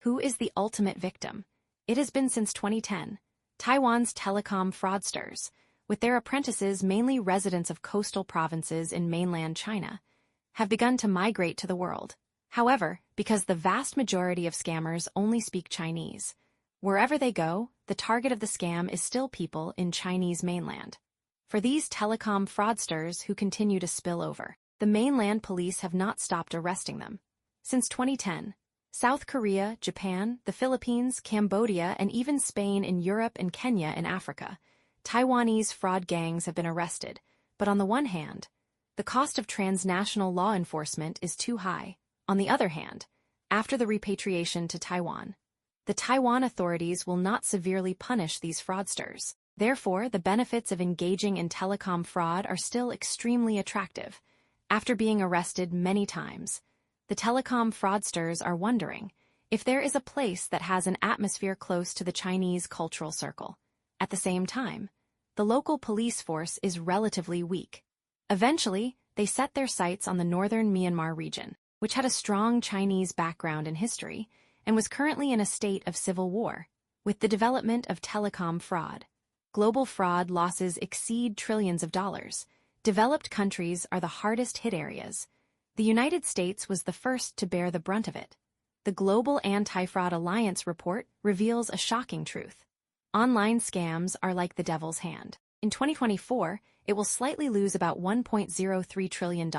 Who is the ultimate victim? It has been since 2010. Taiwan's telecom fraudsters, with their apprentices mainly residents of coastal provinces in mainland China, have begun to migrate to the world. However, because the vast majority of scammers only speak Chinese, wherever they go, the target of the scam is still people in Chinese mainland. For these telecom fraudsters who continue to spill over, the mainland police have not stopped arresting them. Since 2010, South Korea, Japan, the Philippines, Cambodia, and even Spain in Europe and Kenya in Africa, Taiwanese fraud gangs have been arrested. But on the one hand, the cost of transnational law enforcement is too high. On the other hand, after the repatriation to Taiwan, the Taiwan authorities will not severely punish these fraudsters. Therefore, the benefits of engaging in telecom fraud are still extremely attractive. After being arrested many times, the telecom fraudsters are wondering if there is a place that has an atmosphere close to the Chinese cultural circle. At the same time, the local police force is relatively weak. Eventually, they set their sights on the northern Myanmar region, which had a strong Chinese background in history and was currently in a state of civil war. With the development of telecom fraud, global fraud losses exceed trillions of dollars. Developed countries are the hardest hit areas. The United States was the first to bear the brunt of it. The Global Anti-Fraud Alliance report reveals a shocking truth. Online scams are like the devil's hand. In 2024, it will slightly lose about $1.03 trillion,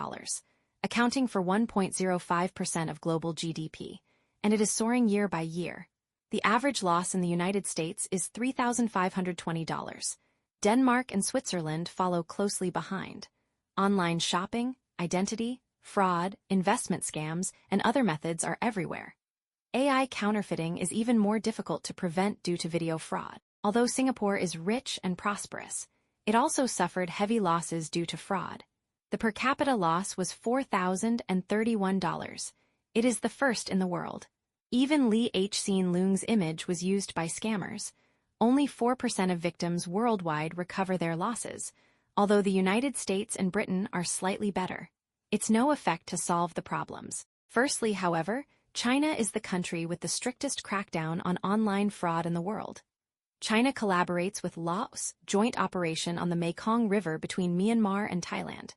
accounting for 1.05% of global GDP, and it is soaring year by year. The average loss in the United States is $3,520. Denmark and Switzerland follow closely behind. Online shopping, identity, fraud, investment scams, and other methods are everywhere. AI counterfeiting is even more difficult to prevent due to video fraud. Although Singapore is rich and prosperous, it also suffered heavy losses due to fraud. The per capita loss was $4,031. It is the first in the world. Even Lee Hsien Loong's image was used by scammers. Only 4% of victims worldwide recover their losses, although the United States and Britain are slightly better. It's no effect to solve the problems. Firstly, however, China is the country with the strictest crackdown on online fraud in the world. China collaborates with Laos, joint operation on the Mekong River between Myanmar and Thailand.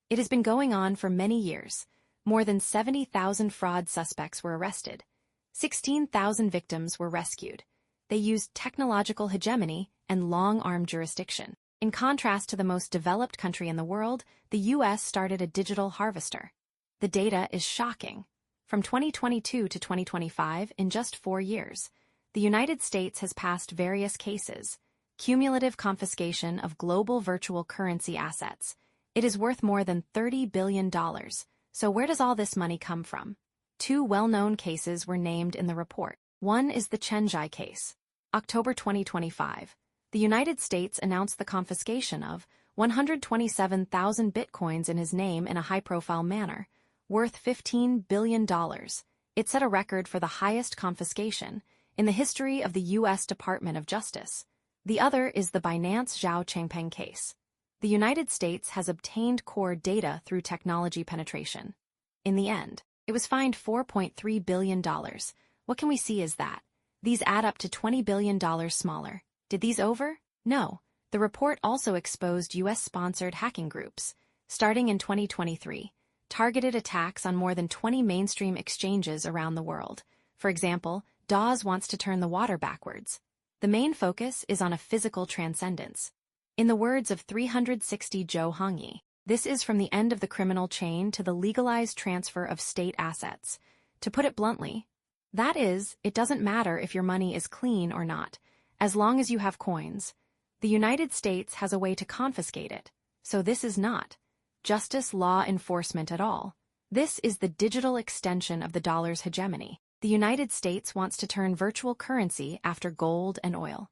It has been going on for many years. More than 70,000 fraud suspects were arrested. 16,000 victims were rescued. They used technological hegemony and long-arm jurisdiction. In contrast to the most developed country in the world, the U.S. started a digital harvester. The data is shocking. From 2022 to 2025, in just 4 years, the United States has passed various cases. Cumulative confiscation of global virtual currency assets. It is worth more than $30 billion. So where does all this money come from? 2 well-known cases were named in the report. One is the Chenjai case. October 2025. The United States announced the confiscation of 127,000 bitcoins in his name in a high-profile manner, worth $15 billion. It set a record for the highest confiscation in the history of the U.S. Department of Justice. The other is the Binance Zhao Changpeng case. The United States has obtained core data through technology penetration. In the end, it was fined $4.3 billion. What can we see is that these add up to $20 billion smaller. Did these over? No. The report also exposed U.S.-sponsored hacking groups. Starting in 2023, targeted attacks on more than 20 mainstream exchanges around the world. For example, Dawes wants to turn the water backwards. The main focus is on a physical transcendence. In the words of 360 Zhou Hongyi, this is from the end of the criminal chain to the legalized transfer of state assets. To put it bluntly, that is, it doesn't matter if your money is clean or not, as long as you have coins. The United States has a way to confiscate it, so this is not justice law enforcement at all. This is the digital extension of the dollar's hegemony. The United States wants to turn virtual currency after gold and oil.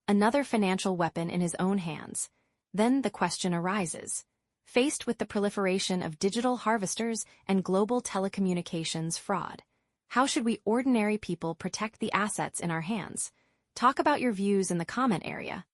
Another financial weapon in his own hands. Then the question arises. Faced with the proliferation of digital harvesters and global telecommunications fraud, how should we ordinary people protect the assets in our hands? Talk about your views in the comment area.